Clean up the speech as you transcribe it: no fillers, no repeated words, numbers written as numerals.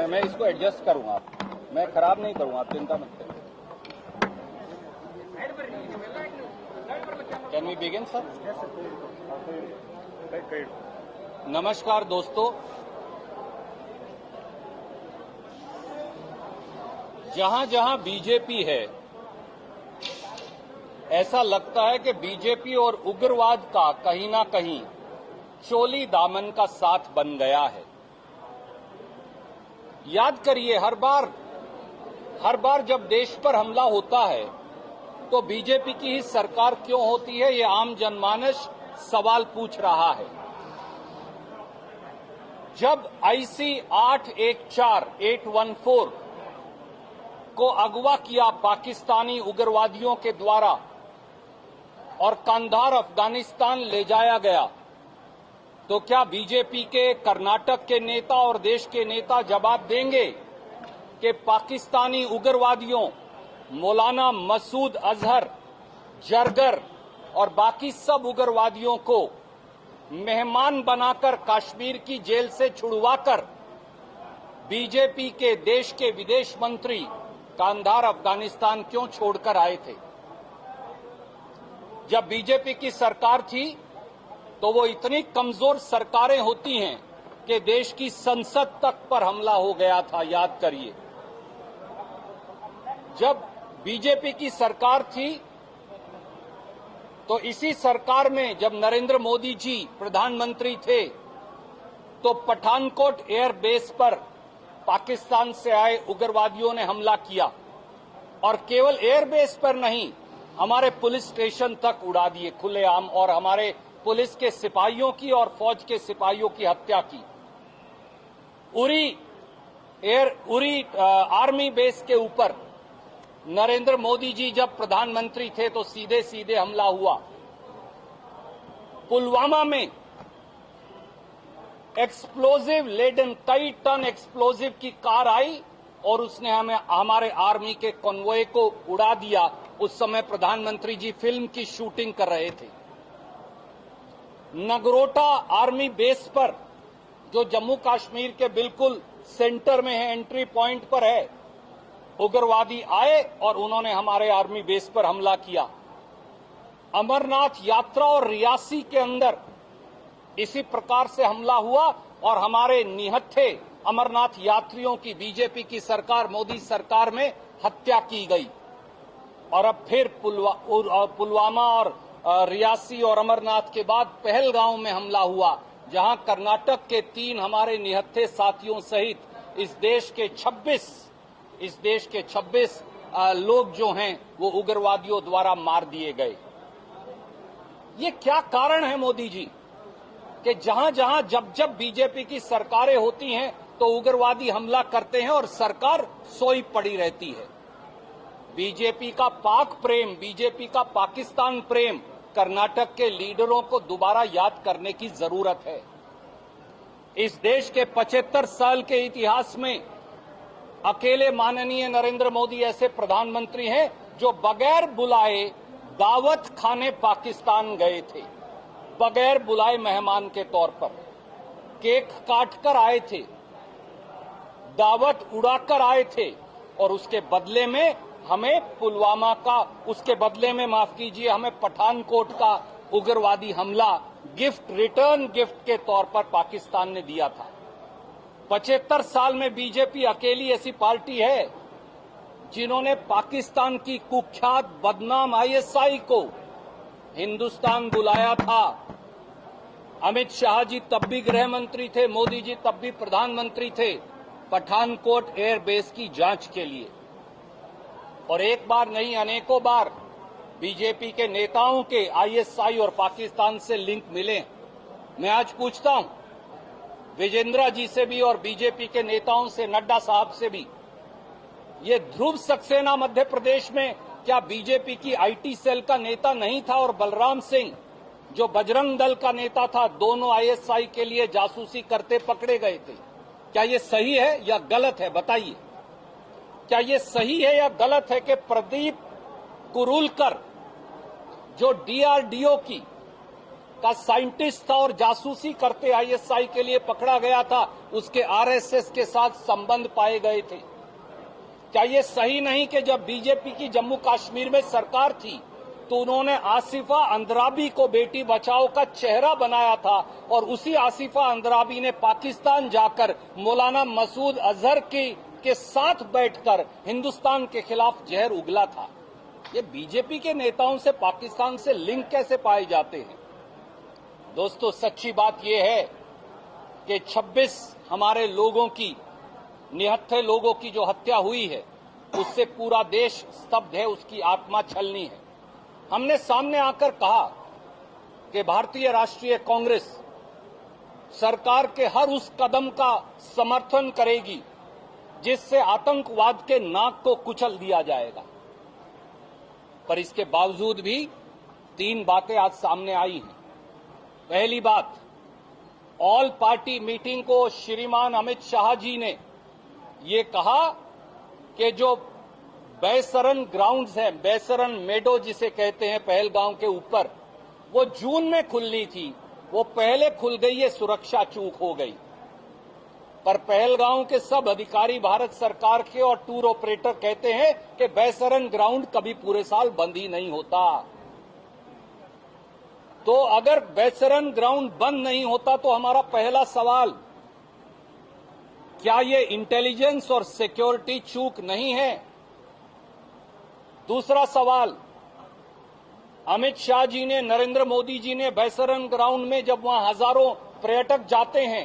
मैं इसको एडजस्ट करूंगा, मैं खराब नहीं करूंगा, आप चिंता मत करिए। Can we begin sir? नमस्कार दोस्तों, जहां जहां बीजेपी है ऐसा लगता है कि बीजेपी और उग्रवाद का कहीं ना कहीं चोली दामन का साथ बन गया है। याद करिए, हर बार जब देश पर हमला होता है तो बीजेपी की ही सरकार क्यों होती है, ये आम जनमानस सवाल पूछ रहा है। जब IC 814 को अगवा किया पाकिस्तानी उग्रवादियों के द्वारा और कंधार अफगानिस्तान ले जाया गया, तो क्या बीजेपी के कर्नाटक के नेता और देश के नेता जवाब देंगे कि पाकिस्तानी उग्रवादियों मौलाना मसूद अजहर, जरगर और बाकी सब उग्रवादियों को मेहमान बनाकर कश्मीर की जेल से छुड़वाकर बीजेपी के देश के विदेश मंत्री कंधार अफगानिस्तान क्यों छोड़कर आए थे? जब बीजेपी की सरकार थी तो वो इतनी कमजोर सरकारें होती हैं कि देश की संसद तक पर हमला हो गया था। याद करिए, जब बीजेपी की सरकार थी तो इसी सरकार में जब नरेंद्र मोदी जी प्रधानमंत्री थे तो पठानकोट एयरबेस पर पाकिस्तान से आए उग्रवादियों ने हमला किया और केवल एयरबेस पर नहीं, हमारे पुलिस स्टेशन तक उड़ा दिए खुलेआम और हमारे पुलिस के सिपाहियों की और फौज के सिपाहियों की हत्या की। उरी आर्मी बेस के ऊपर नरेंद्र मोदी जी जब प्रधानमंत्री थे तो सीधे सीधे हमला हुआ। पुलवामा में एक्सप्लोजिव लेडन, कई टन एक्सप्लोजिव की कार आई और उसने हमारे आर्मी के कॉन्वॉय को उड़ा दिया। उस समय प्रधानमंत्री जी फिल्म की शूटिंग कर रहे थे। नगरोटा आर्मी बेस पर, जो जम्मू कश्मीर के बिल्कुल सेंटर में है, एंट्री पॉइंट पर है, उग्रवादी आए और उन्होंने हमारे आर्मी बेस पर हमला किया। अमरनाथ यात्रा और रियासी के अंदर इसी प्रकार से हमला हुआ और हमारे निहत्थे अमरनाथ यात्रियों की बीजेपी की सरकार, मोदी सरकार में हत्या की गई। और अब फिर पुलवामा और रियासी और अमरनाथ के बाद पहलगांव में हमला हुआ, जहां कर्नाटक के 3 हमारे निहत्थे साथियों सहित इस देश के 26 लोग जो हैं वो उग्रवादियों द्वारा मार दिए गए। ये क्या कारण है मोदी जी कि जहां जब बीजेपी की सरकारें होती हैं तो उग्रवादी हमला करते हैं और सरकार सोई पड़ी रहती है? बीजेपी का पाक प्रेम, बीजेपी का पाकिस्तान प्रेम कर्नाटक के लीडरों को दोबारा याद करने की जरूरत है। इस देश के 75 साल के इतिहास में अकेले माननीय नरेंद्र मोदी ऐसे प्रधानमंत्री हैं जो बगैर बुलाए दावत खाने पाकिस्तान गए थे, बगैर बुलाए मेहमान के तौर पर केक काटकर आए थे, दावत उड़ाकर आए थे और उसके बदले में हमें पुलवामा का, उसके बदले में माफ कीजिए, हमें पठानकोट का उग्रवादी हमला रिटर्न गिफ्ट के तौर पर पाकिस्तान ने दिया था। 75 साल में बीजेपी अकेली ऐसी पार्टी है जिन्होंने पाकिस्तान की कुख्यात बदनाम ISI को हिंदुस्तान बुलाया था। अमित शाह जी तब भी गृह मंत्री थे, मोदी जी तब भी प्रधानमंत्री थे, पठानकोट एयरबेस की जांच के लिए। और एक बार नहीं, अनेकों बार बीजेपी के नेताओं के ISI और पाकिस्तान से लिंक मिले। मैं आज पूछता हूं विजेंद्रा जी से भी और बीजेपी के नेताओं से, नड्डा साहब से भी, ये ध्रुव सक्सेना मध्य प्रदेश में क्या बीजेपी की IT सेल का नेता नहीं था? और बलराम सिंह जो बजरंग दल का नेता था, दोनों ISI के लिए जासूसी करते पकड़े गए थे। क्या ये सही है या गलत है? बताइए, क्या ये सही है या गलत है कि प्रदीप कुरुलकर जो DRDO का साइंटिस्ट था और जासूसी करते आईएसआई के लिए पकड़ा गया था, उसके आरएसएस के साथ संबंध पाए गए थे। क्या ये सही नहीं कि जब बीजेपी की जम्मू कश्मीर में सरकार थी तो उन्होंने आसिफा अंद्राबी को बेटी बचाओ का चेहरा बनाया था और उसी आसिफा अंद्राबी ने पाकिस्तान जाकर मौलाना मसूद अजहर के साथ बैठकर हिंदुस्तान के खिलाफ जहर उगला था। ये बीजेपी के नेताओं से पाकिस्तान से लिंक कैसे पाए जाते हैं? दोस्तों, सच्ची बात यह है कि 26 हमारे लोगों की, निहत्थे लोगों की जो हत्या हुई है, उससे पूरा देश स्तब्ध है, उसकी आत्मा छलनी है। हमने सामने आकर कहा कि भारतीय राष्ट्रीय कांग्रेस सरकार के हर उस कदम का समर्थन करेगी जिससे आतंकवाद के नाक को कुचल दिया जाएगा। पर इसके बावजूद भी 3 बातें आज सामने आई हैं। पहली बात, ऑल पार्टी मीटिंग को श्रीमान अमित शाह जी ने ये कहा कि जो बैसरन ग्राउंड्स हैं, बैसरन मेडो जिसे कहते हैं पहलगांव के ऊपर, वो जून में खुलनी थी, वो पहले खुल गई, ये सुरक्षा चूक हो गई। पर पहलगांव के सब अधिकारी भारत सरकार के और टूर ऑपरेटर कहते हैं कि बैसरन ग्राउंड कभी पूरे साल बंद ही नहीं होता। तो अगर बैसरन ग्राउंड बंद नहीं होता तो हमारा पहला सवाल, क्या ये इंटेलिजेंस और सिक्योरिटी चूक नहीं है? दूसरा सवाल, अमित शाह जी ने, नरेंद्र मोदी जी ने बैसरन ग्राउंड में जब वहां हजारों पर्यटक जाते हैं